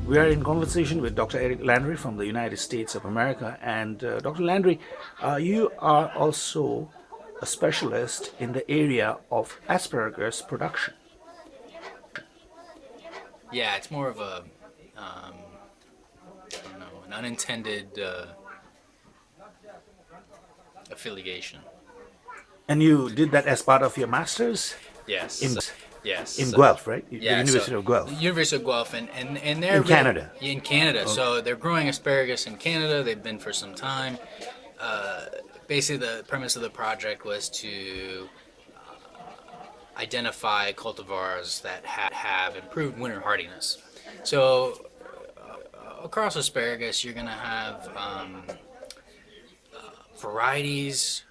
We are in conversation with Dr. Erik Landry from the United States of America. And Dr. Landry, you are also a specialist in the area of asparagus production. Yeah, it's more of a, I don't know, an unintended affiliation. And you did that as part of your master's Yes, in yes. in Guelph, right? The Yeah, University of the Guelph University of Guelph, and they're in Canada. in Canada. Oh, So they're growing asparagus in Canada. They've been for some time. Basically, the premise of the project was to identify cultivars that have improved winter hardiness. So across asparagus, you're going to have varieties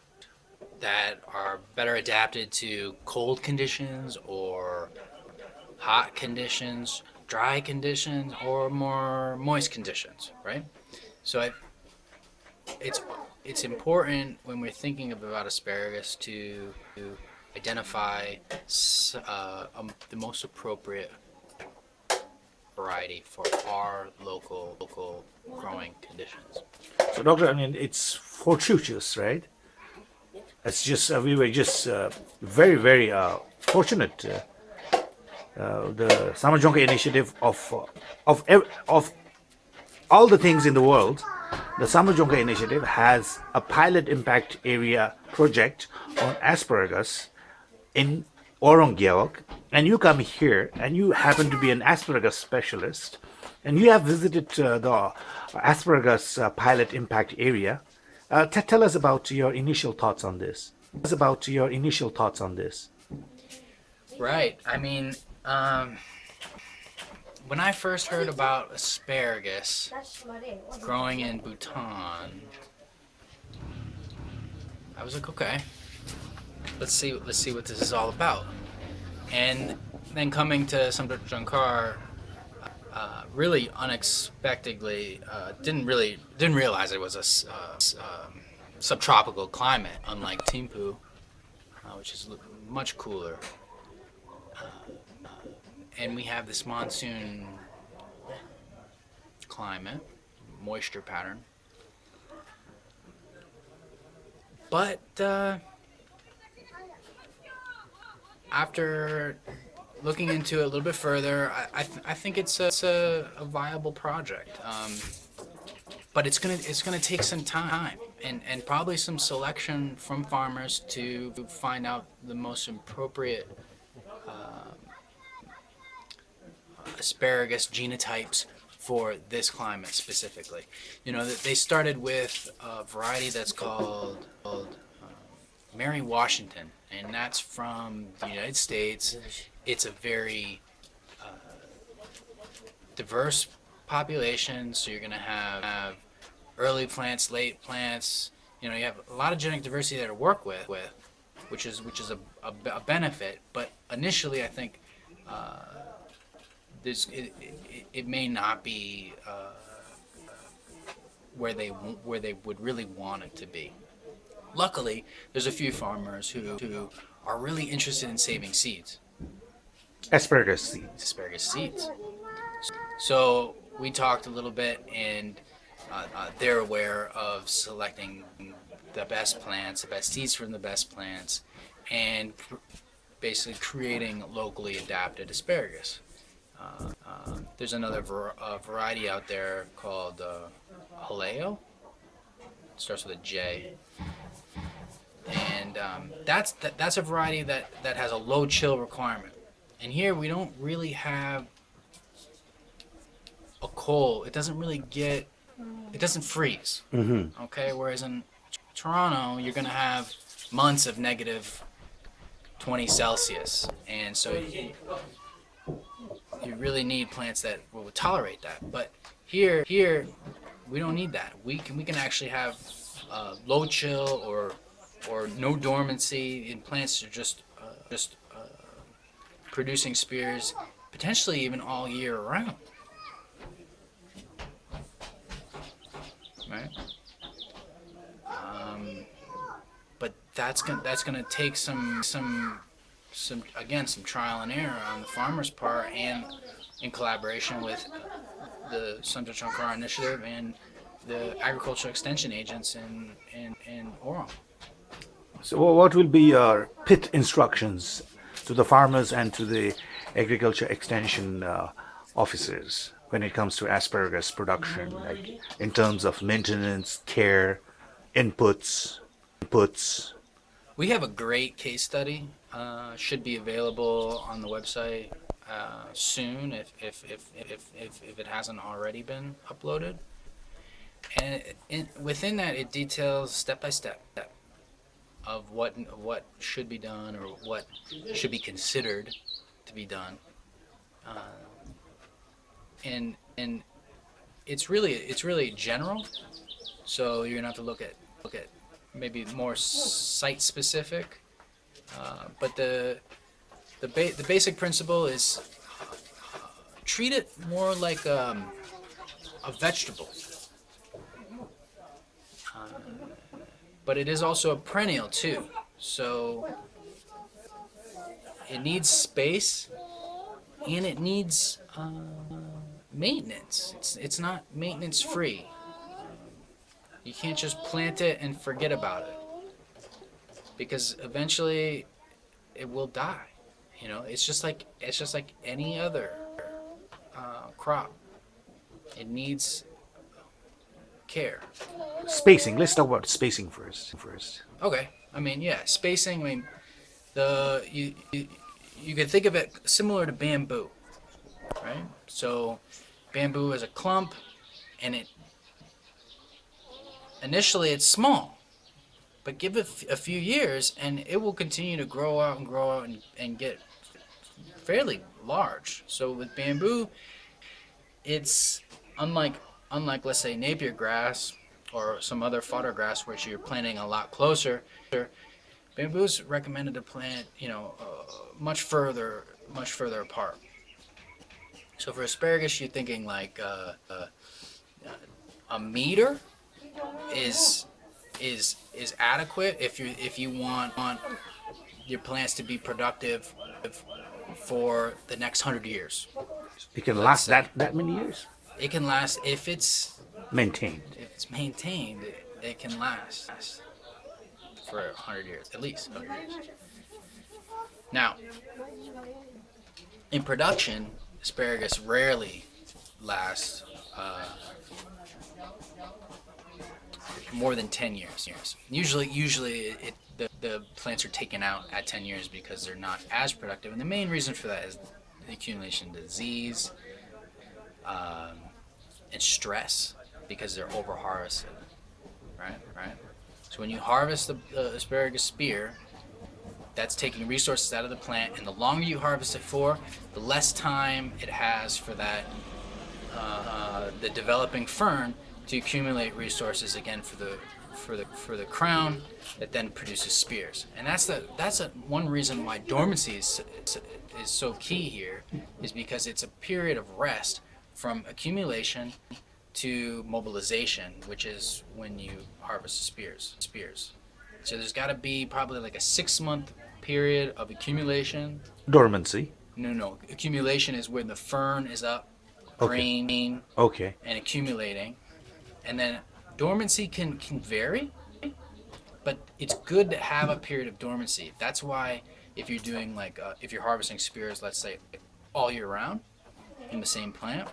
that are better adapted to cold conditions or hot conditions, dry conditions, or more moist conditions, right? So it's it's important when we're thinking about asparagus to identify the most appropriate variety for our local growing conditions. so doctor, I mean, it's fortuitous, right? It's just we were just very fortunate. The Samdrup Jongkhar Initiative of all the things in the world, the Samdrup Jongkhar Initiative has a pilot impact area project on asparagus in Orong Gewog, and you come here and you happen to be an asparagus specialist, and you have visited the asparagus pilot impact area. Tell us about your initial thoughts on this. Right. I mean, when I first heard about asparagus growing in Bhutan, I was like, okay, let's see what this is all about. And then coming to Samdrup Jongkhar, really unexpectedly, didn't realize it was a subtropical climate, unlike Thimphu, which is much cooler. And we have this monsoon climate, moisture pattern. But after looking into it a little bit further, I think it's a viable project. But it's gonna take some time and probably some selection from farmers to find out the most appropriate asparagus genotypes for this climate specifically. You know, they started with a variety that's called Mary Washington, and that's from the United States. It's a very diverse population, so you're going to have early plants, late plants. You know, you have a lot of genetic diversity there to work with, which is a benefit. But initially, I think it may not be where they would really want it to be. Luckily, there's a few farmers who are really interested in saving seeds. Asparagus seeds. Asparagus seeds. So we talked a little bit, and they're aware of selecting the best plants, the best seeds from the best plants, and basically creating locally adapted asparagus. There's another variety out there called Haleo. It starts with a J, and that's a variety that has a low chill requirement. And here we don't really have a cold. It doesn't freeze. Mm-hmm. Okay, whereas in Toronto you're gonna have months of negative 20 Celsius, and so you really need plants that will tolerate that. But here we don't need that. We can actually have low chill or no dormancy, and plants are just producing spears potentially even all year round. Right? But that's gonna take some trial and error on the farmer's part, and in collaboration with the Samdrup Jongkhar Initiative and the agricultural extension agents in Orong. So what will be your pit instructions to the farmers and to the agriculture extension officers when it comes to asparagus production, like in terms of maintenance, care, inputs? We have a great case study. Should be available on the website soon if it hasn't already been uploaded. And within that, it details step by step of what should be done or what should be considered to be done. And it's really general. So you're gonna have to look at maybe more site specific. But the basic principle is treat it more like a vegetable. But it is also a perennial too. So it needs space and it needs maintenance. It's not maintenance free. You can't just plant it and forget about it, because eventually it will die. You know, it's just like any other crop. It needs care. Spacing. Let's talk about spacing first. Okay. I mean, yeah, spacing. I mean, you could think of it similar to bamboo, right? So, bamboo is a clump, and initially it's small, but give it a few years, and it will continue to grow out and get fairly large. So with bamboo, it's unlike let's say Napier grass or some other fodder grass, which you're planting a lot closer. Bamboo's recommended to plant, much further apart. So for asparagus, you're thinking like a meter is adequate if you want your plants to be productive for the next 100 years. It can last that many years? It can last if it's maintained. If it's maintained, it can last for 100 years, at least 100 years. Now, in production, asparagus rarely lasts more than 10 years. Usually the plants are taken out at 10 years because they're not as productive, and the main reason for that is the accumulation of disease and stress because they're over harvested. Right. So when you harvest the asparagus spear, that's taking resources out of the plant, and the longer you harvest it for, the less time it has for that the developing fern to accumulate resources again for the crown that then produces spears. And that's one reason why dormancy is so key here, is because it's a period of rest from accumulation to mobilization, which is when you harvest spears. So there's got to be probably like a 6-month period of accumulation. Dormancy. No. Accumulation is when the fern is up, green, okay, and accumulating. And then dormancy can vary, but it's good to have a period of dormancy. That's why if you're doing if you're harvesting spears, let's say all year round in the same plant,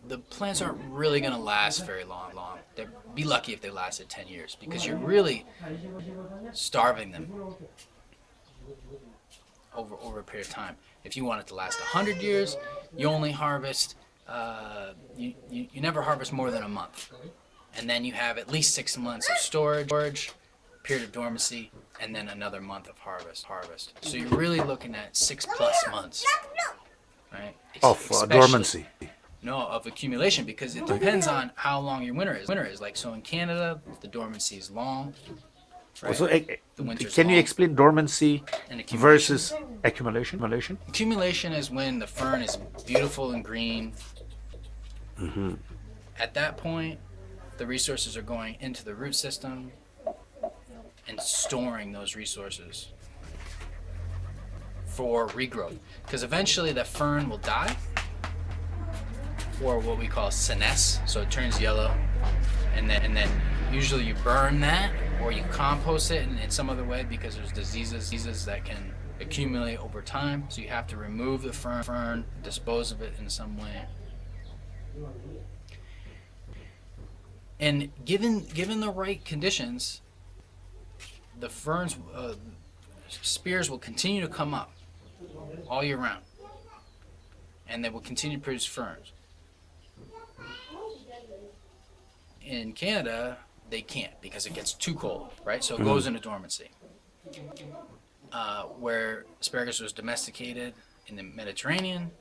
the plants aren't really going to last very long. They'd be lucky if they lasted 10 years, because you're really starving them over a period of time. If you want it to last 100 years, you only harvest, you never harvest more than a month. And then you have at least 6 months of storage, period of dormancy, and then another month of harvest. So you're really looking at 6+ months, right? Of dormancy. No, of accumulation, because it depends on how long your winter is. Like, so in Canada, the dormancy is long. Right? So, The can you explain dormancy and accumulation versus accumulation? Accumulation is when the fern is beautiful and green. Mm-hmm. At that point, the resources are going into the root system and storing those resources for regrowth. Because eventually the fern will die, or what we call senesce, so it turns yellow, and then usually you burn that or you compost it in some other way because there's diseases that can accumulate over time, so you have to remove the fern, dispose of it in some way. And given the right conditions, the ferns, spears will continue to come up all year round, and they will continue to produce ferns. In Canada, they can't because it gets too cold, right? So it goes into dormancy. Where asparagus was domesticated in the Mediterranean,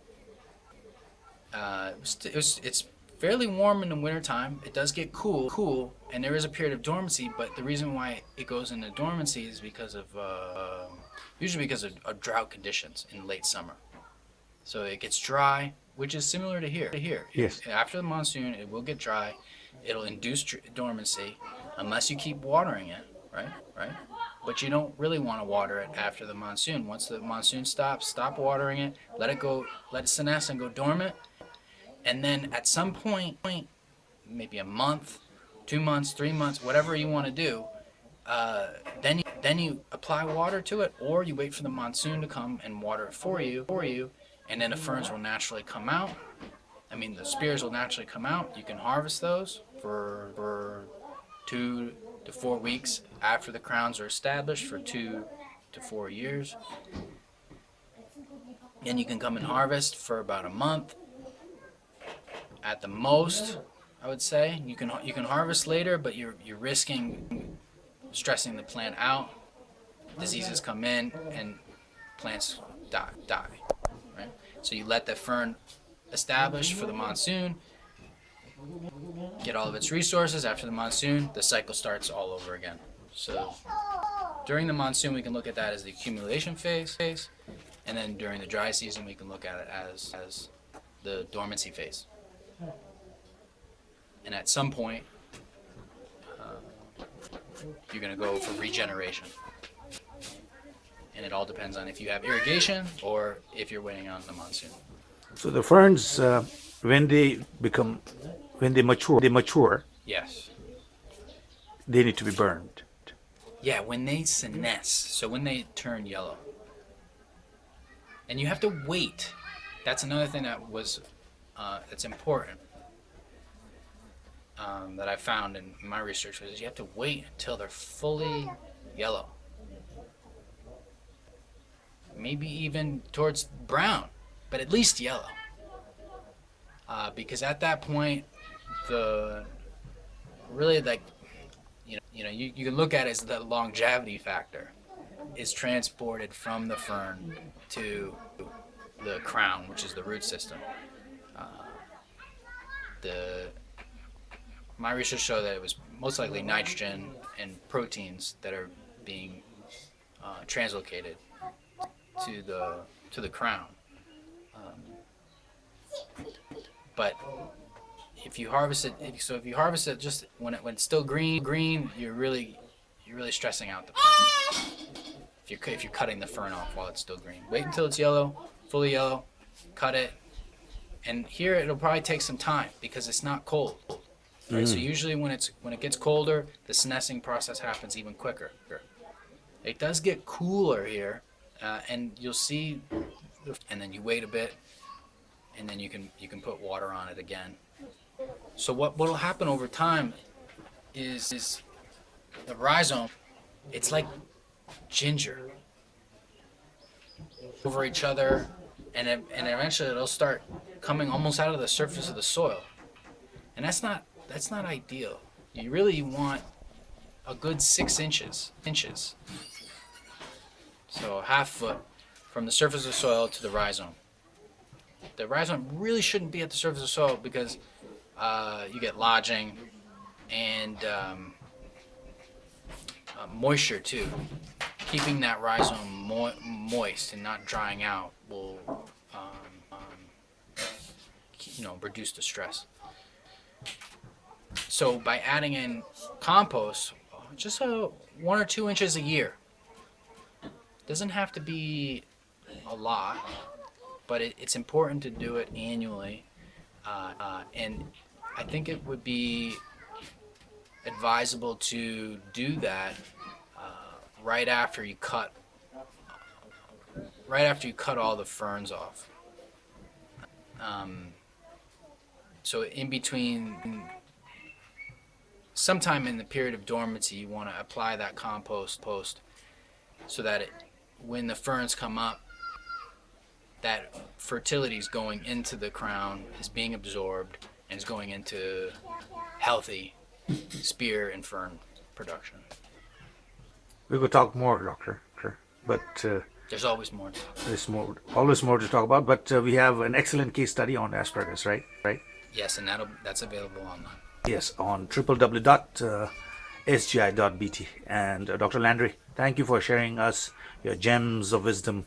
it's fairly warm in the wintertime. It does get cool, and there is a period of dormancy, but the reason why it goes into dormancy is because of, usually because of drought conditions in late summer. So it gets dry, which is similar to here. Yes. After the monsoon, it will get dry. It'll induce dormancy unless you keep watering it, right? But you don't really want to water it after the monsoon. Once the monsoon stops, stop watering it, let it go, let it senesce and go dormant. And then at some point, maybe a month, 2 months, 3 months, whatever you want to do, then you apply water to it, or you wait for the monsoon to come and water it for you, and then the ferns will naturally come out. I mean, the spears will naturally come out. You can harvest those for 2 to 4 weeks after the crowns are established, for 2 to 4 years. And you can come and harvest for about a month at the most, I would say. You can harvest later, but you're risking stressing the plant out. Diseases come in and plants die, right? So you let the fern establish for the monsoon, get all of its resources. After the monsoon, the cycle starts all over again. So during the monsoon, we can look at that as the accumulation phase, and then during the dry season, we can look at it as the dormancy phase. And at some point, you're going to go for regeneration. And it all depends on if you have irrigation or if you're waiting on the monsoon. So the ferns, when they mature, Yes. they need to be burned. Yeah, when they senesce, so when they turn yellow. And you have to wait. That's another thing that's important that I found in my research, is you have to wait until they're fully yellow. Maybe even towards brown, but at least yellow. Because at that point, you can look at it as the longevity factor is transported from the fern to the crown, which is the root system. My research showed that it was most likely nitrogen and proteins that are being translocated to the crown. But if you harvest it just when it's still green, you're really stressing out the plant. If you're cutting the fern off while it's still green, wait until it's yellow, fully yellow, cut it. And here it'll probably take some time because it's not cold. Right? So usually when it gets colder, the senescing process happens even quicker. It does get cooler here, and you'll see, and then you wait a bit, and then you can put water on it again. So what'll happen over time is the rhizome, it's like ginger over each other, and eventually it'll start coming almost out of the surface of the soil, and that's not ideal. You really want a good 6 inches, so a half foot from the surface of the soil to the rhizome. The rhizome really shouldn't be at the surface of the soil because you get lodging and moisture too. Keeping that rhizome moist and not drying out will reduce the stress. So by adding in compost, just 1 or 2 inches a year. Doesn't have to be a lot, but it's important to do it annually. And I think it would be advisable to do that right after you cut all the ferns off. So in between, sometime in the period of dormancy, you want to apply that compost so that when the ferns come up, that fertility is going into the crown, is being absorbed, and is going into healthy spear and fern production. We could talk more, Doctor, but There's always more to talk about. there's always more to talk about. But we have an excellent case study on asparagus, right? Yes, and that's available online. Yes, on www.sgi.bt. And Dr. Landry, thank you for sharing us your gems of wisdom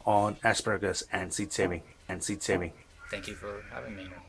on asparagus and seed saving. Thank you for having me here.